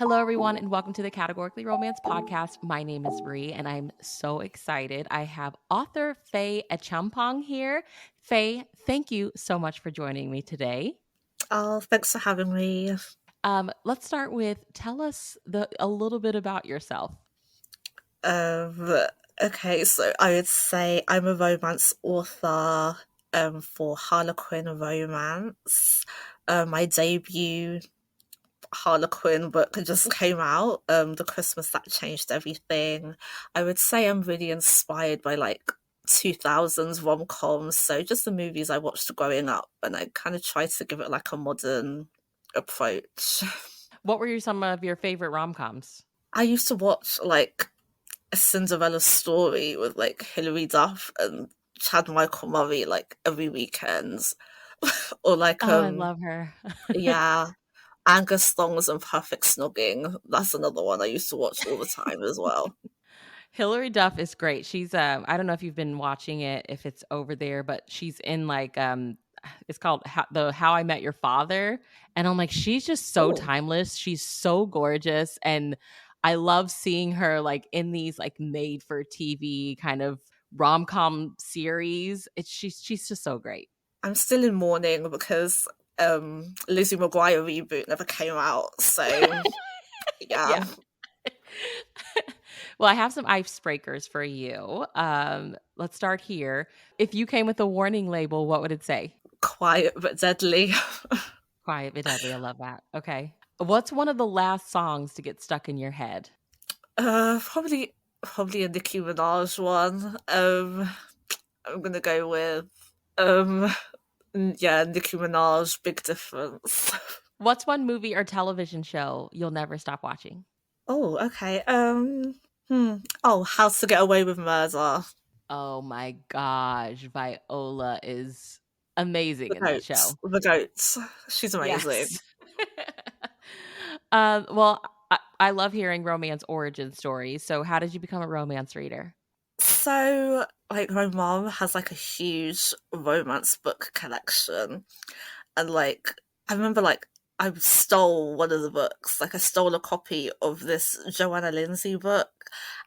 Hello, everyone, and welcome to the Categorically Romance podcast. My name is Bree, and I'm so excited. I have author Faye Acheampong here. Faye, thank you so much for joining me today. Oh, thanks for having me. Let's start with tell us a little bit about yourself. Um, okay, so I would say I'm a romance author for Harlequin romance. My debut Harlequin book just came out, the Christmas that changed everything. I would say I'm really inspired by like 2000s rom-coms, so just the movies I watched growing up, and I kind of try to give it like a modern approach. What were some of your favorite rom-coms? I used to watch like A Cinderella Story with like Hilary Duff and Chad Michael Murray like every weekend, or like Oh, I love her. yeah, Angus Thongs and Perfect Snogging. That's another one I used to watch all the time as well. Hilary Duff is great. She's I don't know if you've been watching it, if it's over there, but she's in like it's called How I Met Your Father, and I'm like she's just so Oh, timeless. She's so gorgeous, and I love seeing her like in these like made for TV kind of rom-com series. She's just so great. I'm still in mourning because Lizzie McGuire reboot never came out. So yeah. Yeah. Well, I have some icebreakers for you. Let's start here. If you came with a warning label, what would it say? Quiet but deadly. Quiet but deadly. I love that. Okay. What's one of the last songs to get stuck in your head? Probably a Nicki Minaj one. I'm gonna go with um yeah, Nicki Minaj, Big Difference. What's one movie or television show you'll never stop watching? Oh, okay. Oh, How to Get Away with Murder. Oh my gosh, Viola is amazing The in that goats. show. The goats. She's amazing. Yes. Well, I love hearing romance origin stories. So, how did you become a romance reader? So, like, my mom has like a huge romance book collection, and like, I remember like I stole one of the books. Like, I stole a copy of this Joanna Lindsay book,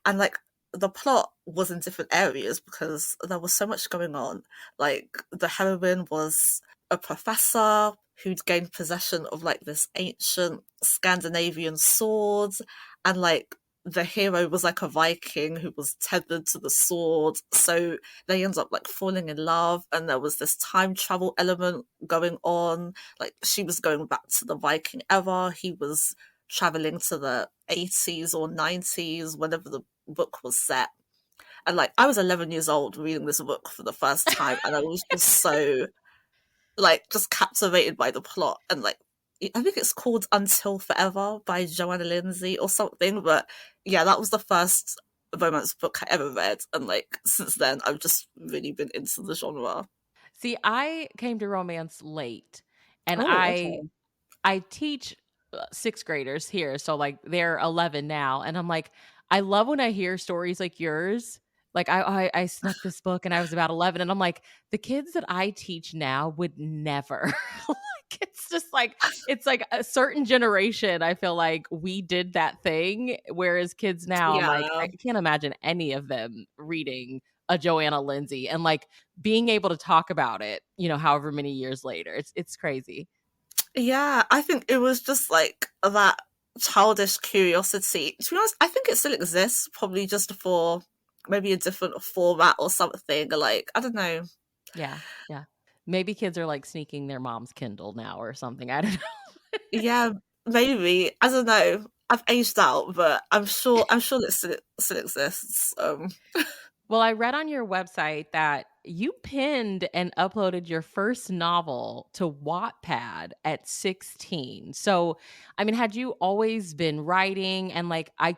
and like the plot was in different areas because there was so much going on. Like, the heroine was a professor who'd gained possession of like this ancient Scandinavian sword, and like the hero was like a Viking who was tethered to the sword. So they end up like falling in love, and there was this time travel element going on. Like, she was going back to the Viking era, he was traveling to the 80s or 90s, whenever the book was set. And like, I was 11 years old reading this book for the first time, and I was just so like just captivated by the plot. And like, I think it's called Until Forever by Joanna Lindsay or something. But yeah, that was the first romance book I ever read, and like since then I've just really been into the genre. See, I came to romance late, and Oh, okay. I teach sixth graders here, so like they're 11 now, and I'm like, I love when I hear stories like yours. Like I snuck this book and I was about 11, and I'm like, the kids that I teach now would never. Like it's like a certain generation. I feel like we did that thing, whereas kids now, I'm like, Yeah. I can't imagine any of them reading a Joanna Lindsay and like being able to talk about it, however many years later. It's crazy. Yeah, I think it was just like that childish curiosity. To be honest, I think it still exists, probably just for maybe a different format or something. Like, I don't know. Yeah, yeah. Maybe kids are, like, sneaking their mom's Kindle now or something, I don't know. Yeah, maybe. I don't know. I've aged out, but I'm sure it still exists. Well, I read on your website that you pinned and uploaded your first novel to Wattpad at 16. So, I mean, had you always been writing? And, like, I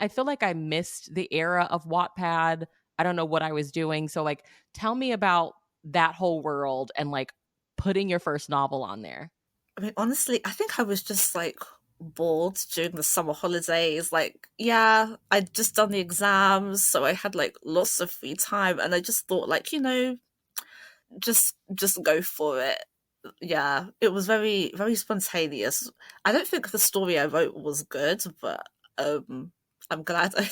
feel like I missed the era of Wattpad. I don't know what I was doing. So, like, tell me about that whole world and, like, putting your first novel on there. I mean, honestly, I think I was just like bored during the summer holidays. Like, yeah, I'd just done the exams, so I had like lots of free time, and I just thought, like, just go for it. Yeah, it was very, very spontaneous. I don't think the story I wrote was good, but um, I'm glad I,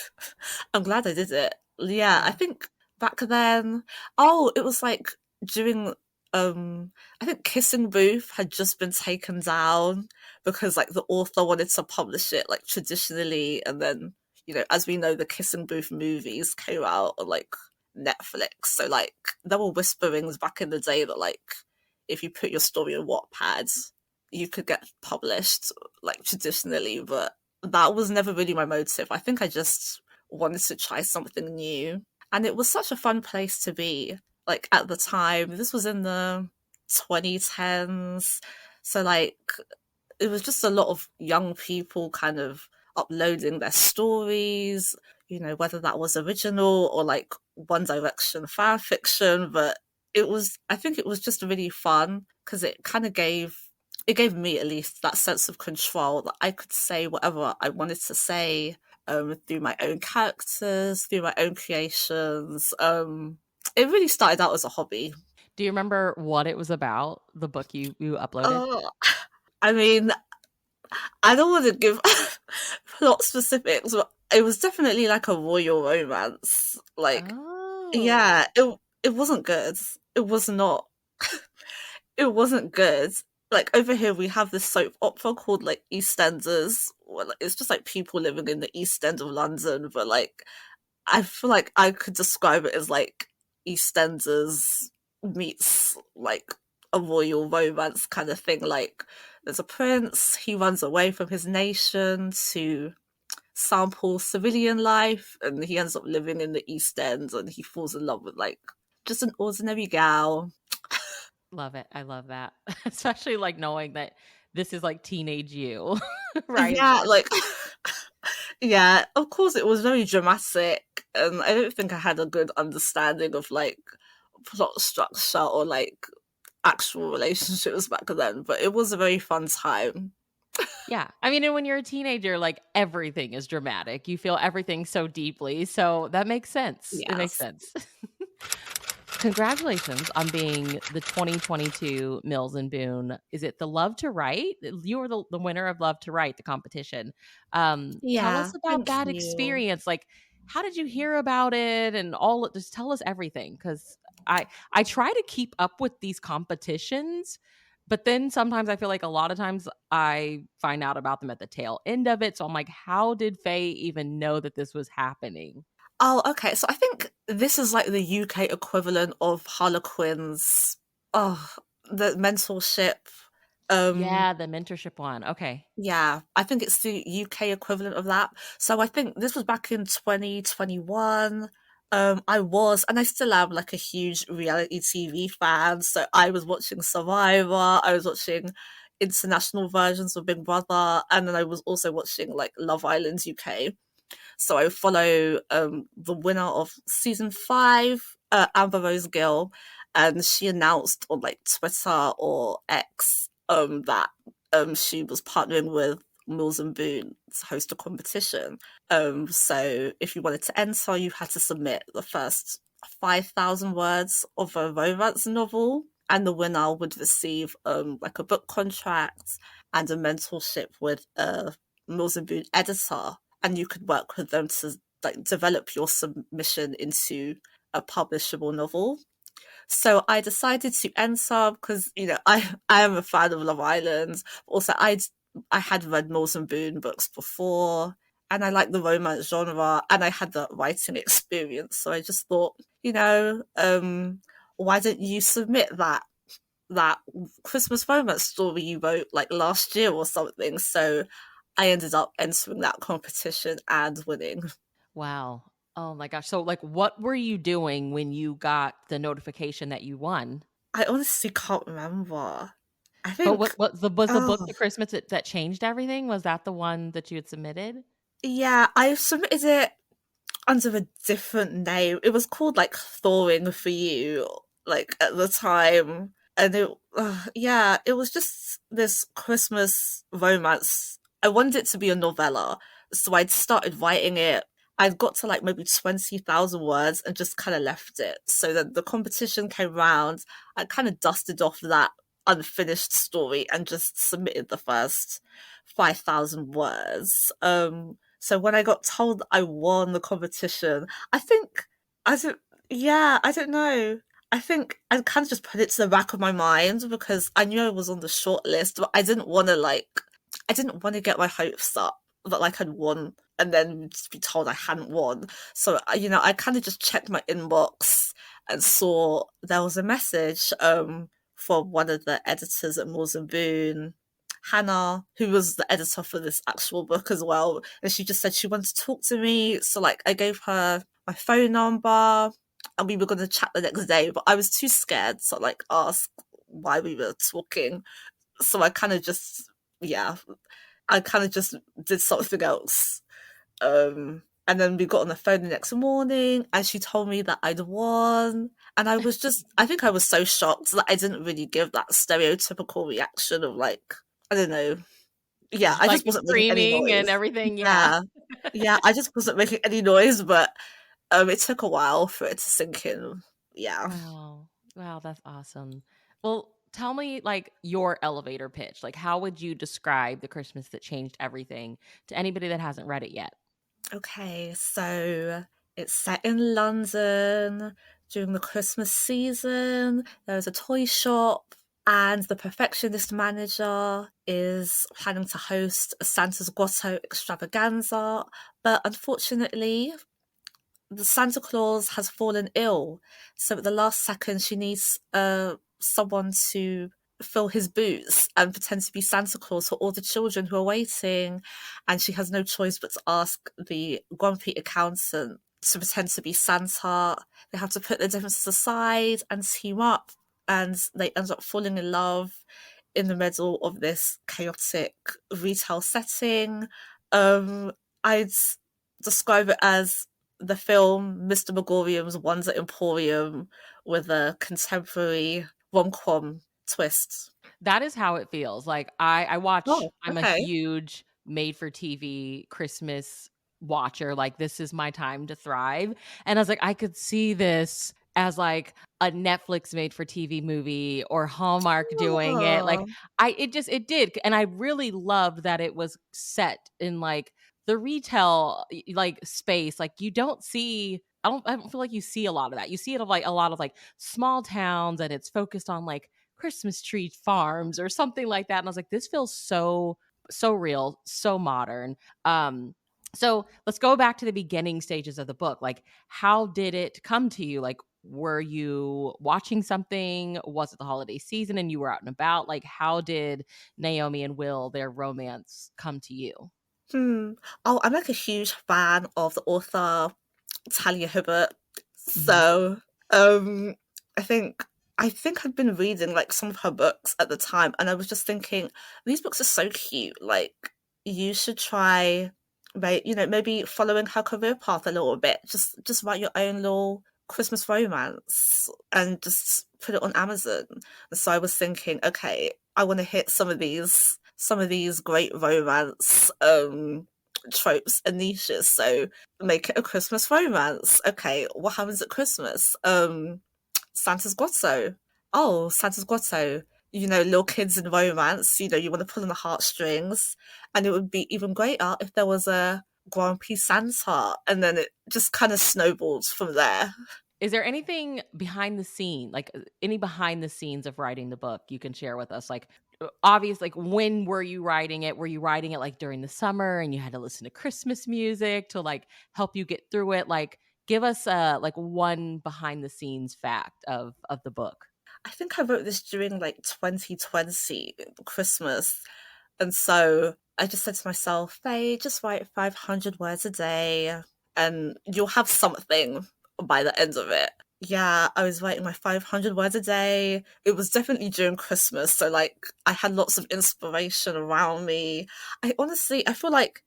I'm glad I did it. Yeah, I Yeah. think back then, oh, it was like during, um, I think Kissing Booth had just been taken down because like the author wanted to publish it like traditionally, and then as we know, the Kissing Booth movies came out on like Netflix, so like there were whisperings back in the day that like if you put your story on Wattpad, you could get published like traditionally, but that was never really my motive. I think I just wanted to try something new. And it was such a fun place to be. Like at the time, this was in the 2010s. So like it was just a lot of young people kind of uploading their stories, whether that was original or like One Direction fan fiction. But I think it was just really fun because it gave me at least that sense of control that I could say whatever I wanted to say through my own characters, through my own creations. It really started out as a hobby. Do you remember what it was about, the book you uploaded? Oh, I mean, I don't want to give plot specifics, but it was definitely like a royal romance. Like, Oh. yeah, it wasn't good. It was not. It wasn't good. Like over here, we have this soap opera called like EastEnders. Where, like, it's just like people living in the East End of London, but like I feel like I could describe it as like EastEnders meets like a royal romance kind of thing. Like there's a prince, he runs away from his nation to sample civilian life, and he ends up living in the East End, and he falls in love with like just an ordinary gal. Love it. I love that. Especially, like, knowing that this is, like, teenage you writing Yeah, this. like yeah, of course it was very dramatic, and I don't think I had a good understanding of like plot structure or like actual relationships back then, but it was a very fun time. Yeah. I mean, and when you're a teenager, like, everything is dramatic. You feel everything so deeply, so that makes sense. It makes Yes. sense. Congratulations on being the 2022 Mills and Boone. Is it the Love to Write? You were the winner of Love to Write, the competition. Tell Yeah, us about thank that you. experience. Like, how did you hear about it and all just tell us everything? Because I try to keep up with these competitions, but then sometimes I feel like a lot of times I find out about them at the tail end of it. So I'm like, how did Faye even know that this was happening? Oh, okay. So I think this is like the UK equivalent of Harlequin's oh the mentorship. Um Yeah, the mentorship one. Okay. Yeah, I think it's the UK equivalent of that. So I think this was back in 2021. I was, and I still am, like a huge reality TV fan. So I was watching Survivor, I was watching international versions of Big Brother, and then I was also watching like Love Island UK. So I follow the winner of season 5, Amber Rose Gill, and she announced on like Twitter or X that she was partnering with Mills and Boone to host a competition. So if you wanted to enter, you had to submit the first 5,000 words of a romance novel, and the winner would receive like a book contract and a mentorship with a Mills and Boone editor, and you could work with them to like develop your submission into a publishable novel. So I decided to enter because I am a fan of Love Island. Also, I had read Mills and Boone books before, and I like the romance genre, and I had the writing experience. So I just thought, why don't you submit that Christmas romance story you wrote like last year or something? So I ended up entering that competition and winning. Wow. Oh my gosh. So, like, what were you doing when you got the notification that you won? I honestly can't remember. I But think, what the was the book oh, The Christmas that changed everything? Was that the one that you had submitted? yeah, I submitted it under a different name. It was called like Thawing for You, like at the time. And yeah, it was just this Christmas romance. I wanted it to be a novella. So I'd started writing it. I'd got to like maybe 20,000 words and just kind of left it. So then the competition came round. I kind of dusted off that unfinished story and just submitted the first 5,000 words. So when I got told I won the competition, I think I don't, yeah, I don't know. I think I kind of just put it to the back of my mind because I knew I was on the short list, but I didn't want to get my hopes up that like I'd won and then just be told I hadn't won. So, I kind of just checked my inbox and saw there was a message from one of the editors at Moores and Boone, Hannah, who was the editor for this actual book as well. And she just said she wanted to talk to me. So, like, I gave her my phone number and we were going to chat the next day, but I was too scared to, like, ask why we were talking. So yeah, I kind of just did something else. And then we got on the phone the next morning and she told me that I'd won. And I think I was so shocked that I didn't really give that stereotypical reaction of like, I don't know. Yeah, I Like just wasn't making any screaming and noise. everything, yeah. Yeah. Yeah, I just wasn't making any noise, but it took a while for it to sink in. Yeah. Wow. Wow, that's awesome. Well, tell me like your elevator pitch. Like how would you describe The Christmas That Changed Everything to anybody that hasn't read it yet? Okay, so it's set in London during the Christmas season. There's a toy shop, and the perfectionist manager is planning to host a Santa's Grotto extravaganza. But unfortunately, the Santa Claus has fallen ill. So at the last second, she needs someone to fill his boots and pretend to be Santa Claus for all the children who are waiting. And she has no choice but to ask the grumpy accountant to pretend to be Santa. They have to put their differences aside and team up. And they end up falling in love in the middle of this chaotic retail setting. I'd describe it as the film Mr. Megorium's Wonder Emporium with a contemporary rom-com twist. That is how it feels. Like Oh, I'm a okay. huge made for TV Christmas watcher. Like this is my time to thrive. And I was like, I could see this as like a Netflix made for TV movie or Hallmark doing it. Like Oh, it did. And I really loved that it was set in like the retail like space. Like you don't see I don't feel like you see a lot of that. You see it of like a lot of like small towns and it's focused on like Christmas tree farms or something like that. And I was like, this feels so real, so modern. So let's go back to the beginning stages of the book. Like, how did it come to you? Like, were you watching something? Was it the holiday season and you were out and about? Like, how did Naomi and Will, their romance, come to you? hmm. Oh, I'm like a huge fan of the author Talia Hibbert. Mhm. So, um, I think I think I'd been reading like some of her books at the time, and I was just thinking these books are so cute. Like, you should try, maybe following her career path a little bit. Just write your own little Christmas romance and just put it on Amazon. And so I was thinking, okay, I want to hit some of these great romance tropes and niches. So make it a Christmas romance. Okay, what happens at Christmas? Santa's Grotto. Oh, Santa's Grotto. Little kids in romance. You want to pull on the heartstrings, and it would be even greater if there was a grumpy Santa, and then it just kind of snowballed from there. Is there anything behind the scene, like any behind the scenes of writing the book you can share with us? Like, obvious, like when were you writing it? Were you writing it like during the summer and you had to listen to Christmas music to like help you get through it? Like, give us like one behind the scenes fact of the book. I think I wrote this during like 2020 Christmas. And so I just said to myself, Faye, just write 500 words a day and you'll have something by the end of it. Yeah, I was writing my 500 words a day. It was definitely during Christmas. So, like, I had lots of inspiration around me. I feel like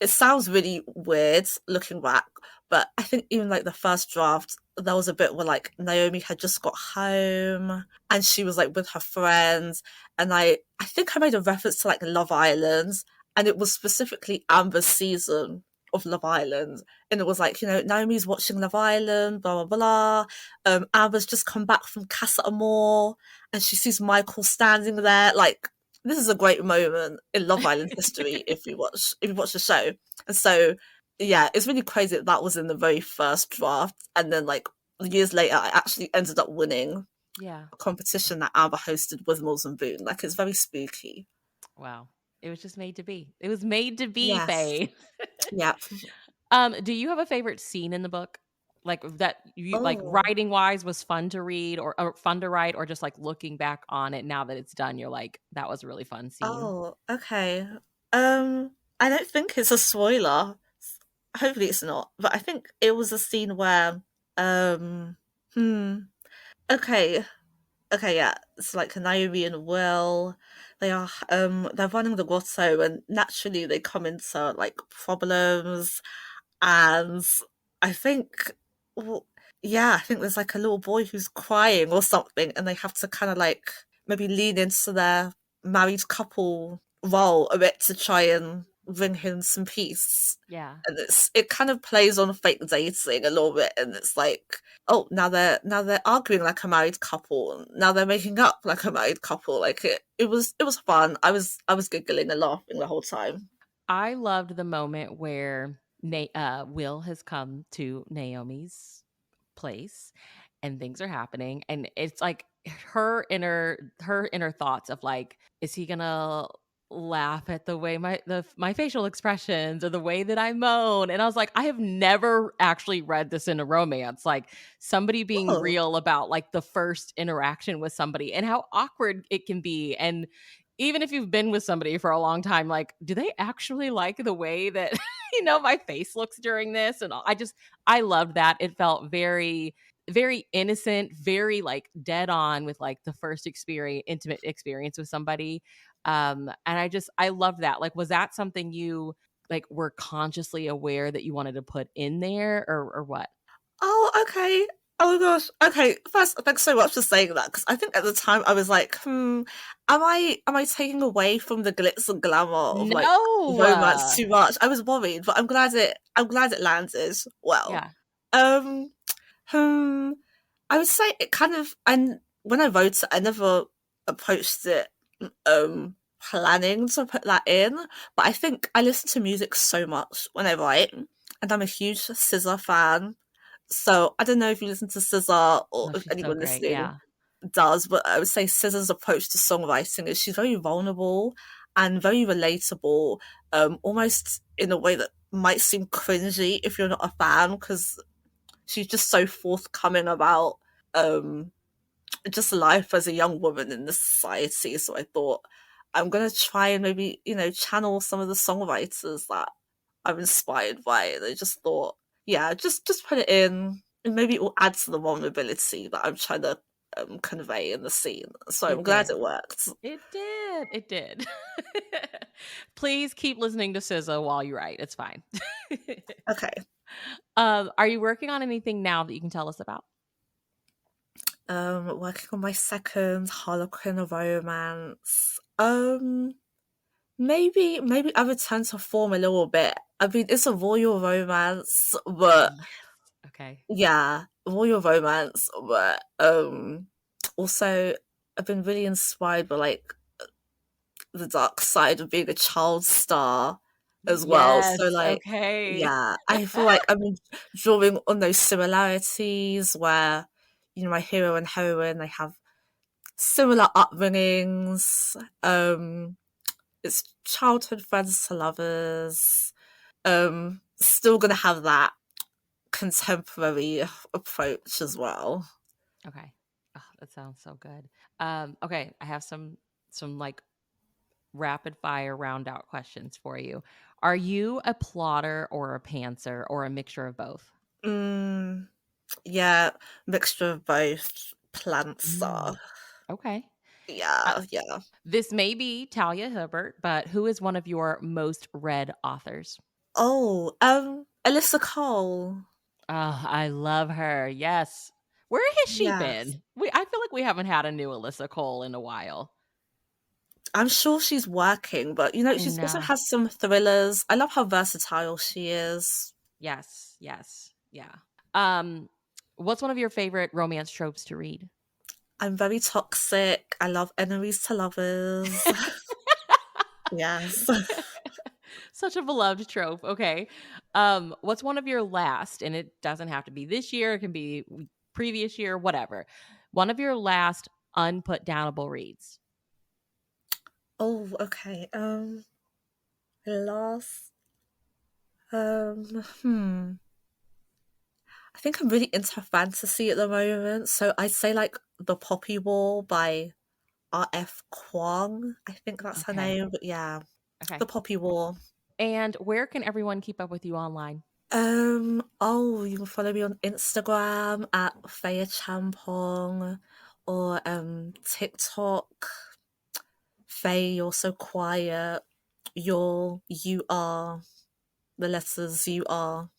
it sounds really weird looking back, but I think even like the first draft, there was a bit where like Naomi had just got home and she was like with her friends, and I think I made a reference to like Love Island, and it was specifically Amber's season of Love Island, and it was like, Naomi's watching Love Island, blah blah blah. Amber's just come back from Casa Amor, and she sees Michael standing there. Like, this is a great moment in Love Island history if you watch the show. And so, yeah, it's really crazy that that was in the very first draft, and then like years later, I actually ended up winning Yeah. a competition that Amber hosted with Mills and Boone. Like, it's very spooky. Wow. It was just made to be. It was made to be, Yes. Faye. Yep. Do you have a favorite scene in the book? Like that you like Oh. writing wise was fun to read or fun to write, or just like looking back on it now that it's done, you're like, that was a really fun scene. Oh, okay. I don't think it's a spoiler. Hopefully it's not. But I think it was a scene where um hmm okay. Okay, yeah. It's like Naomi and Will. They're running the grotto, and naturally they come into like problems. And I think, well, yeah, I think there's like a little boy who's crying or something, and they have to kind of like maybe lean into their married couple role a bit to try and bring him some peace. Yeah. And it kind of plays on fake dating a little bit, and it's like, oh, now they're arguing like a married couple, and now they're making up like a married couple. Like, it was fun. I was giggling and laughing the whole time. I loved the moment where Will has come to Naomi's place and things are happening, and it's like her inner thoughts of like, is he gonna laugh at the way my facial expressions or the way that I moan? And I was like, I have never actually read this in a romance, like somebody being Oh, real about like the first interaction with somebody and how awkward it can be. And even if you've been with somebody for a long time, like, do they actually like the way that my face looks during this? And I loved that. It felt very, very innocent, very like dead on with like the first intimate experience with somebody. And I love that. Like, was that something you like were consciously aware that you wanted to put in there, or what? oh, okay. Oh my gosh. Okay. First, thanks so much for saying that, because I think at the time I was like, am I taking away from the glitz and glamour of like No. romance too much? I was worried, but I'm glad it landed well. Yeah. Um, hmm, I would say it kind of, and when I wrote it, I never approached it um planning to put that in, but I think I listen to music so much when I write, and I'm a huge SZA fan. So I don't know if you listen to SZA or Oh, if she's so anyone great. listening Yeah. does, but I would say SZA's approach to songwriting is she's very vulnerable and very relatable, almost in a way that might seem cringy if you're not a fan, because she's just so forthcoming about um just life as a young woman in this society. So I thought, I'm gonna try and maybe, channel some of the songwriters that I'm inspired by. And I just thought, yeah, just put it in, and maybe it will add to the vulnerability that I'm trying to convey in the scene. So I'm It glad did. it worked. It did. It did. Please keep listening to SZA while you write. It's fine. Okay. Are you working on anything now that you can tell us about? Working on my second Harlequin romance. Maybe I return to form a little bit. I mean, it's a royal romance, but Yes. Okay. yeah, royal romance, but also I've been really inspired by like the dark side of being a child star as well. So Yes. like, Okay. yeah, I feel like I've been drawing on those similarities where, my hero and heroine, they have similar upbringings. It's childhood friends to lovers. Still gonna have that contemporary approach as well. Okay. Oh, that sounds so good. Okay, I have some like rapid fire round out questions for you. Are you a plotter or a pantser or a mixture of both? Mm, yeah, mixture of both. Plants. Mm. Okay. Uh, Yeah, yeah. this may be Talia Hibbert, but who is one of your most read authors? Oh, Alyssa Cole. Oh, I love her. Yes. Where has she Yes. been? I feel like we haven't had a new Alyssa Cole in a while. I'm sure she's working, but she's also No. has some thrillers. I love how versatile she is. Yes, yes, yeah. Um, what's one of your favorite romance tropes to read? I'm very toxic. I love enemies to lovers. Yes. Such a beloved trope. Okay. What's one of your last, and it doesn't have to be this year, it can be previous year, whatever. One of your last unput downable reads. Oh, okay. Last. Hmm. I think I'm really into fantasy at the moment, so I'd say like The Poppy War by R.F. Kwong. I think that's her Okay. name, but yeah, Okay. The Poppy War. And where can everyone keep up with you online? You can follow me on Instagram at Faye Acheampong or TikTok. Faye, you're so quiet. You are the letters you are.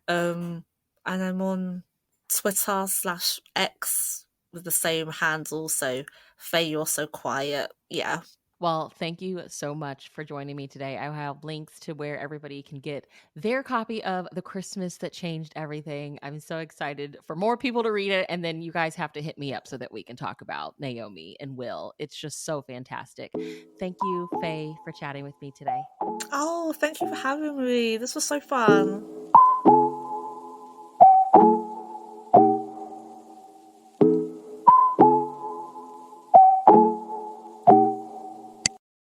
Um, and I'm on Twitter/X with the same handle. So Faye, you're so quiet. Yeah. Well, thank you so much for joining me today. I have links to where everybody can get their copy of The Christmas That Changed Everything. I'm so excited for more people to read it. And then you guys have to hit me up so that we can talk about Naomi and Will. It's just so fantastic. Thank you, Faye, for chatting with me today. Oh, thank you for having me. This was so fun.